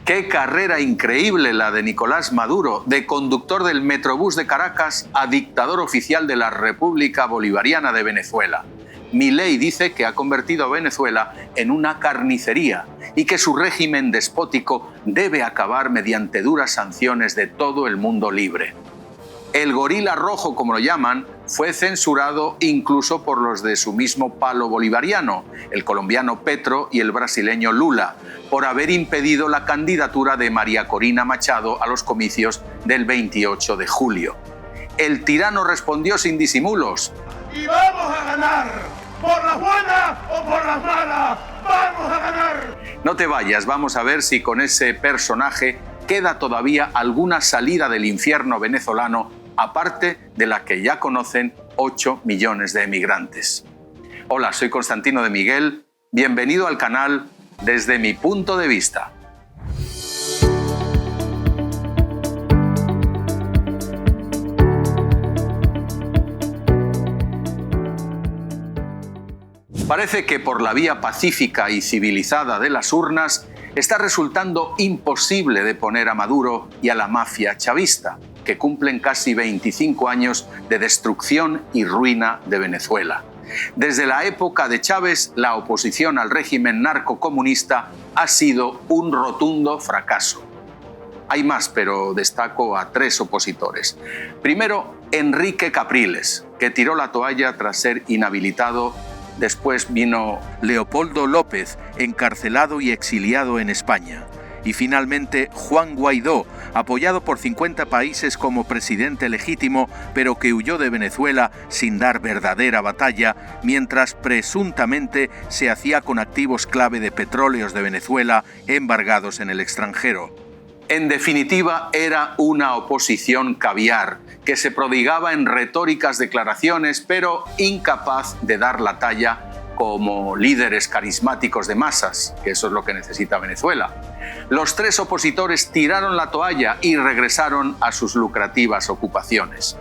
Qué carrera increíble la de Nicolás Maduro, de conductor del Metrobús de Caracas a dictador oficial de la República Bolivariana de Venezuela. Milei dice que ha convertido a Venezuela en una carnicería y que su régimen despótico debe acabar mediante duras sanciones de todo el mundo libre. El gorila rojo, como lo llaman, fue censurado incluso por los de su mismo palo bolivariano, el colombiano Petro y el brasileño Lula, por haber impedido la candidatura de María Corina Machado a los comicios del 28 de julio. El tirano respondió sin disimulos. ¡Y vamos a ganar! ¡Por las buenas o por las malas! ¡Vamos a ganar! No te vayas, vamos a ver si con ese personaje queda todavía alguna salida del infierno venezolano, aparte de la que ya conocen 8 millones de emigrantes. Hola, soy Constantino de Miguel, bienvenido al canal Desde mi punto de vista. Parece que por la vía pacífica y civilizada de las urnas está resultando imposible deponer a Maduro y a la mafia chavista, que cumplen casi 25 años de destrucción y ruina de Venezuela. Desde la época de Chávez, la oposición al régimen narcocomunista ha sido un rotundo fracaso. Hay más, pero destaco a 3 opositores. Primero, Enrique Capriles, que tiró la toalla tras ser inhabilitado. Después vino Leopoldo López, encarcelado y exiliado en España. Y finalmente Juan Guaidó, apoyado por 50 países como presidente legítimo, pero que huyó de Venezuela sin dar verdadera batalla, mientras presuntamente se hacía con activos clave de petróleos de Venezuela embargados en el extranjero. En definitiva, era una oposición caviar, que se prodigaba en retóricas declaraciones, pero incapaz de dar la talla como líderes carismáticos de masas, que eso es lo que necesita Venezuela. Los 3 opositores tiraron la toalla y regresaron a sus lucrativas ocupaciones.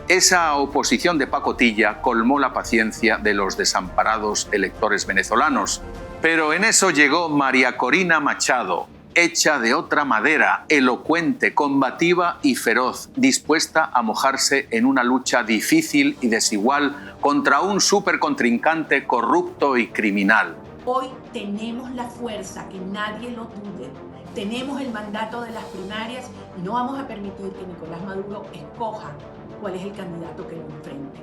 Esa oposición de pacotilla colmó la paciencia de los desamparados electores venezolanos. Pero en eso llegó María Corina Machado, hecha de otra madera, elocuente, combativa y feroz, dispuesta a mojarse en una lucha difícil y desigual contra un supercontrincante corrupto y criminal. Hoy tenemos la fuerza, que nadie lo dude. Tenemos el mandato de las primarias y no vamos a permitir que Nicolás Maduro escoja cuál es el candidato que lo enfrente.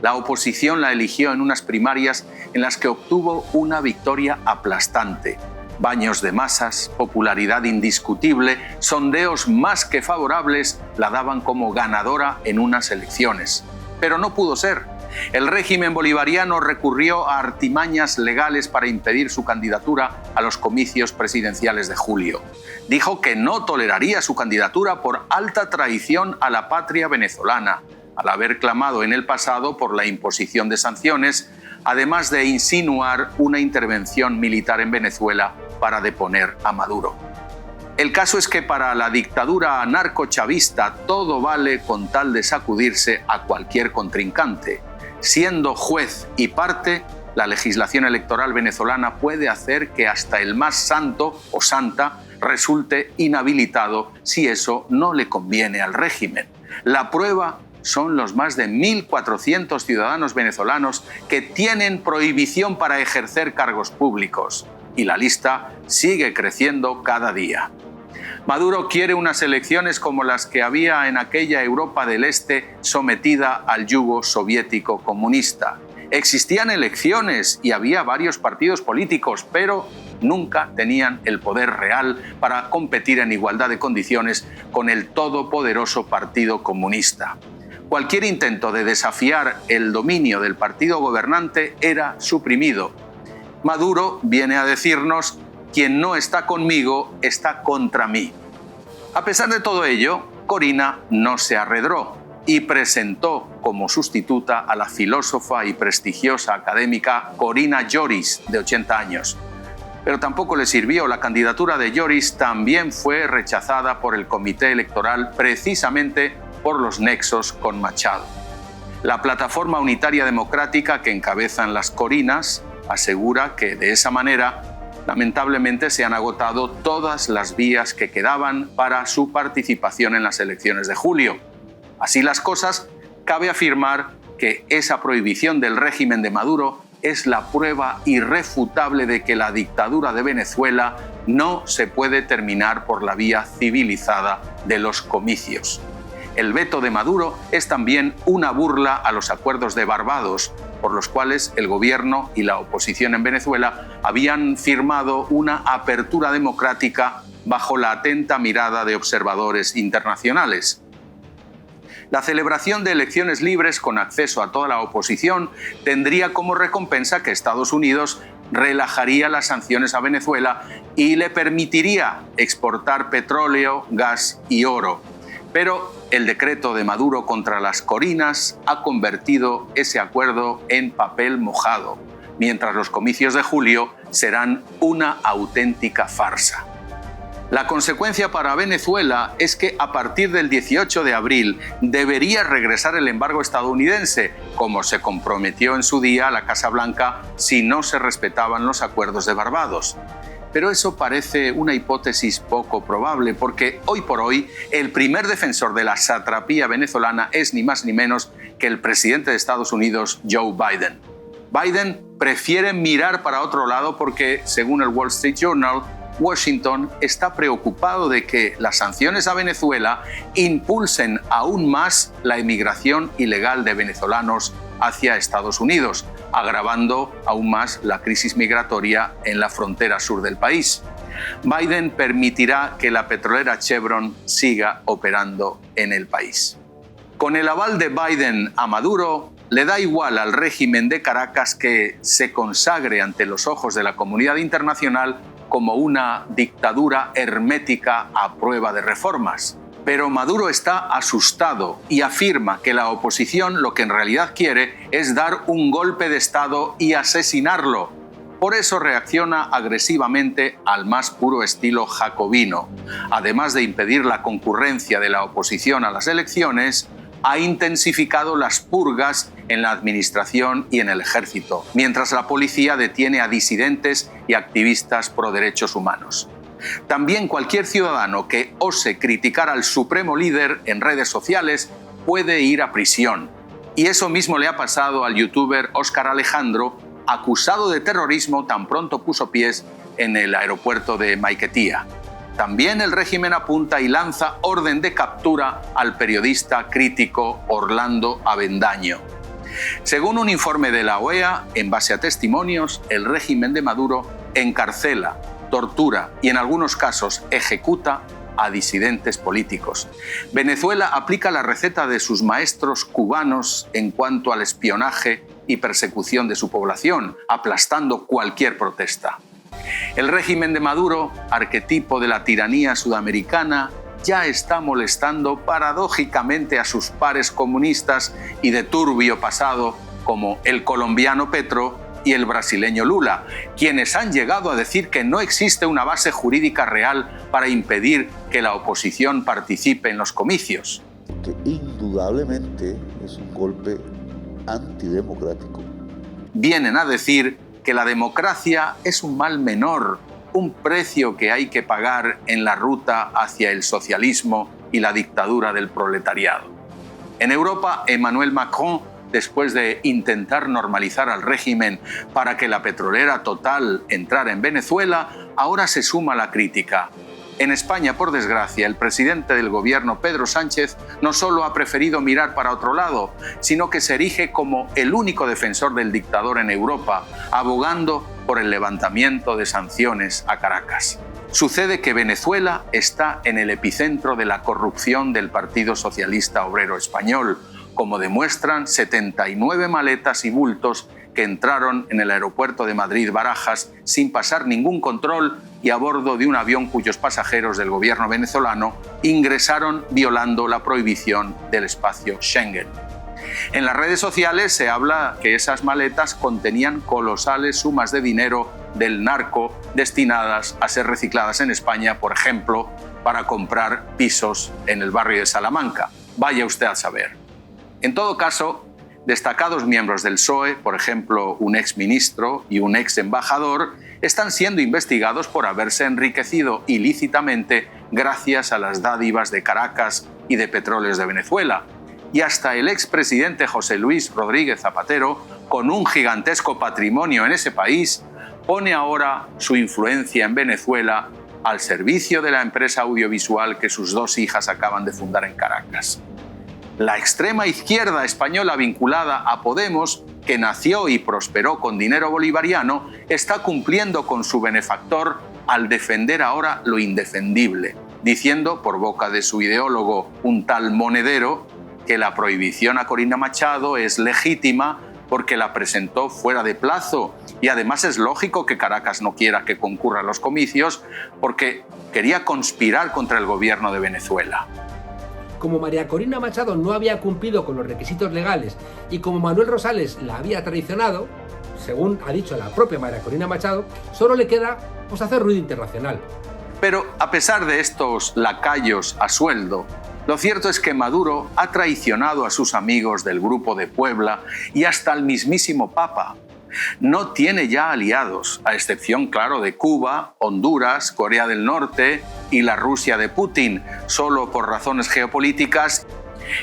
La oposición la eligió en unas primarias en las que obtuvo una victoria aplastante. Baños de masas, popularidad indiscutible, sondeos más que favorables la daban como ganadora en unas elecciones. Pero no pudo ser. El régimen bolivariano recurrió a artimañas legales para impedir su candidatura a los comicios presidenciales de julio. Dijo que no toleraría su candidatura por alta traición a la patria venezolana, al haber clamado en el pasado por la imposición de sanciones, además de insinuar una intervención militar en Venezuela para deponer a Maduro. El caso es que para la dictadura narcochavista todo vale con tal de sacudirse a cualquier contrincante. Siendo juez y parte, la legislación electoral venezolana puede hacer que hasta el más santo o santa resulte inhabilitado si eso no le conviene al régimen. La prueba son los más de 1.400 ciudadanos venezolanos que tienen prohibición para ejercer cargos públicos. Y la lista sigue creciendo cada día. Maduro quiere unas elecciones como las que había en aquella Europa del Este sometida al yugo soviético comunista. Existían elecciones y había varios partidos políticos, pero nunca tenían el poder real para competir en igualdad de condiciones con el todopoderoso Partido Comunista. Cualquier intento de desafiar el dominio del partido gobernante era suprimido. Maduro viene a decirnos: quien no está conmigo está contra mí. A pesar de todo ello, Corina no se arredró y presentó como sustituta a la filósofa y prestigiosa académica Corina Yoris, de 80 años. Pero tampoco le sirvió. La candidatura de Yoris también fue rechazada por el Comité Electoral precisamente por los nexos con Machado. La Plataforma Unitaria Democrática que encabezan las Corinas asegura que de esa manera Lamentablemente se han agotado todas las vías que quedaban para su participación en las elecciones de julio. Así las cosas, cabe afirmar que esa prohibición del régimen de Maduro es la prueba irrefutable de que la dictadura de Venezuela no se puede terminar por la vía civilizada de los comicios. El veto de Maduro es también una burla a los acuerdos de Barbados, por los cuales el gobierno y la oposición en Venezuela habían firmado una apertura democrática bajo la atenta mirada de observadores internacionales. La celebración de elecciones libres con acceso a toda la oposición tendría como recompensa que Estados Unidos relajaría las sanciones a Venezuela y le permitiría exportar petróleo, gas y oro. Pero el decreto de Maduro contra las Corinas ha convertido ese acuerdo en papel mojado, mientras los comicios de julio serán una auténtica farsa. La consecuencia para Venezuela es que a partir del 18 de abril debería regresar el embargo estadounidense, como se comprometió en su día la Casa Blanca si no se respetaban los acuerdos de Barbados. Pero eso parece una hipótesis poco probable, porque hoy por hoy el primer defensor de la satrapía venezolana es ni más ni menos que el presidente de Estados Unidos, Joe Biden. Biden prefiere mirar para otro lado porque, según el Wall Street Journal, Washington está preocupado de que las sanciones a Venezuela impulsen aún más la emigración ilegal de venezolanos hacia Estados Unidos, agravando aún más la crisis migratoria en la frontera sur del país. Biden permitirá que la petrolera Chevron siga operando en el país. Con el aval de Biden a Maduro, le da igual al régimen de Caracas que se consagre ante los ojos de la comunidad internacional como una dictadura hermética a prueba de reformas. Pero Maduro está asustado y afirma que la oposición lo que en realidad quiere es dar un golpe de Estado y asesinarlo. Por eso reacciona agresivamente al más puro estilo jacobino. Además de impedir la concurrencia de la oposición a las elecciones, ha intensificado las purgas en la administración y en el ejército, mientras la policía detiene a disidentes y activistas pro derechos humanos. También cualquier ciudadano que ose criticar al supremo líder en redes sociales puede ir a prisión. Y eso mismo le ha pasado al youtuber Óscar Alejandro, acusado de terrorismo tan pronto puso pies en el aeropuerto de Maiquetía. También el régimen apunta y lanza orden de captura al periodista crítico Orlando Avendaño. Según un informe de la OEA, en base a testimonios, el régimen de Maduro encarcela, tortura y en algunos casos ejecuta a disidentes políticos. Venezuela aplica la receta de sus maestros cubanos en cuanto al espionaje y persecución de su población, aplastando cualquier protesta. El régimen de Maduro, arquetipo de la tiranía sudamericana, ya está molestando paradójicamente a sus pares comunistas y de turbio pasado como el colombiano Petro y el brasileño Lula, quienes han llegado a decir que no existe una base jurídica real para impedir que la oposición participe en los comicios. Que indudablemente es un golpe antidemocrático. Vienen a decir que la democracia es un mal menor, un precio que hay que pagar en la ruta hacia el socialismo y la dictadura del proletariado. En Europa, Emmanuel Macron, después de intentar normalizar al régimen para que la petrolera Total entrara en Venezuela, ahora se suma a la crítica. En España, por desgracia, el presidente del gobierno, Pedro Sánchez, no solo ha preferido mirar para otro lado, sino que se erige como el único defensor del dictador en Europa, abogando por el levantamiento de sanciones a Caracas. Sucede que Venezuela está en el epicentro de la corrupción del Partido Socialista Obrero Español, como demuestran 79 maletas y bultos que entraron en el aeropuerto de Madrid-Barajas sin pasar ningún control y a bordo de un avión cuyos pasajeros del gobierno venezolano ingresaron violando la prohibición del espacio Schengen. En las redes sociales se habla que esas maletas contenían colosales sumas de dinero del narco destinadas a ser recicladas en España, por ejemplo, para comprar pisos en el barrio de Salamanca. Vaya usted a saber. En todo caso, destacados miembros del PSOE, por ejemplo, un exministro y un ex embajador, están siendo investigados por haberse enriquecido ilícitamente gracias a las dádivas de Caracas y de Petróleos de Venezuela. Y hasta el expresidente José Luis Rodríguez Zapatero, con un gigantesco patrimonio en ese país, pone ahora su influencia en Venezuela al servicio de la empresa audiovisual que sus dos hijas acaban de fundar en Caracas. La extrema izquierda española vinculada a Podemos, que nació y prosperó con dinero bolivariano, está cumpliendo con su benefactor al defender ahora lo indefendible, diciendo por boca de su ideólogo, un tal Monedero, que la prohibición a Corina Machado es legítima porque la presentó fuera de plazo, y además es lógico que Caracas no quiera que concurra a los comicios porque quería conspirar contra el gobierno de Venezuela. Como María Corina Machado no había cumplido con los requisitos legales y como Manuel Rosales la había traicionado, según ha dicho la propia María Corina Machado, solo le queda hacer ruido internacional. Pero a pesar de estos lacayos a sueldo, lo cierto es que Maduro ha traicionado a sus amigos del Grupo de Puebla y hasta al mismísimo Papa. No tiene ya aliados, a excepción, claro, de Cuba, Honduras, Corea del Norte y la Rusia de Putin, solo por razones geopolíticas.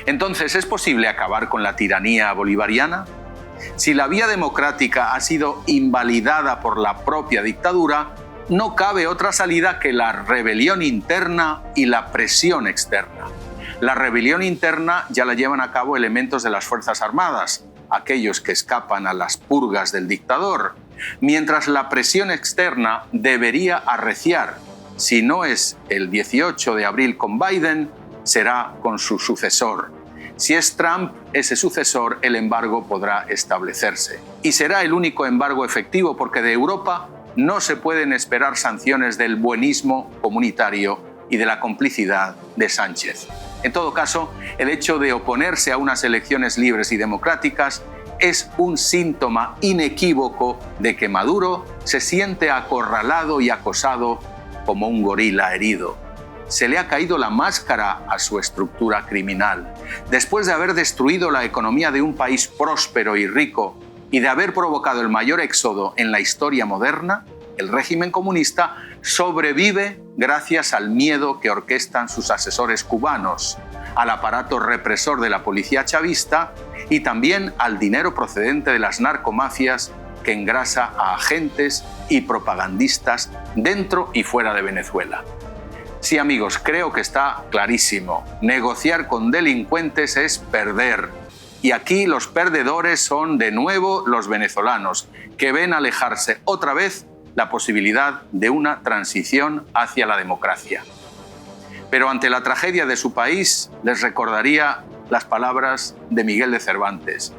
Entonces, ¿es posible acabar con la tiranía bolivariana? Si la vía democrática ha sido invalidada por la propia dictadura, no cabe otra salida que la rebelión interna y la presión externa. La rebelión interna ya la llevan a cabo elementos de las Fuerzas Armadas, aquellos que escapan a las purgas del dictador, mientras la presión externa debería arreciar. Si no es el 18 de abril con Biden, será con su sucesor. Si es Trump ese sucesor, el embargo podrá establecerse. Y será el único embargo efectivo porque de Europa no se pueden esperar sanciones del buenismo comunitario y de la complicidad de Sánchez. En todo caso, el hecho de oponerse a unas elecciones libres y democráticas es un síntoma inequívoco de que Maduro se siente acorralado y acosado como un gorila herido. Se le ha caído la máscara a su estructura criminal. Después de haber destruido la economía de un país próspero y rico y de haber provocado el mayor éxodo en la historia moderna, el régimen comunista sobrevive gracias al miedo que orquestan sus asesores cubanos, al aparato represor de la policía chavista y también al dinero procedente de las narcomafias que engrasa a agentes y propagandistas dentro y fuera de Venezuela. Sí, amigos, creo que está clarísimo. Negociar con delincuentes es perder. Y aquí los perdedores son de nuevo los venezolanos, que ven alejarse otra vez la posibilidad de una transición hacia la democracia. Pero ante la tragedia de su país, les recordaría las palabras de Miguel de Cervantes.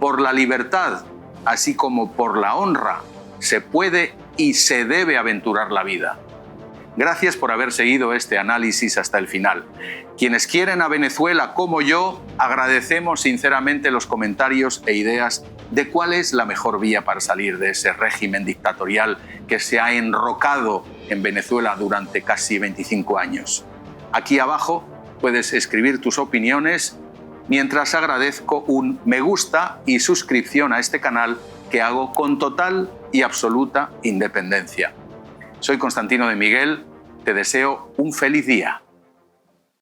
Por la libertad, así como por la honra, se puede y se debe aventurar la vida. Gracias por haber seguido este análisis hasta el final. Quienes quieren a Venezuela como yo, agradecemos sinceramente los comentarios e ideas de cuál es la mejor vía para salir de ese régimen dictatorial que se ha enrocado en Venezuela durante casi 25 años. Aquí abajo puedes escribir tus opiniones, mientras agradezco un me gusta y suscripción a este canal que hago con total y absoluta independencia. Soy Constantino de Miguel, te deseo un feliz día.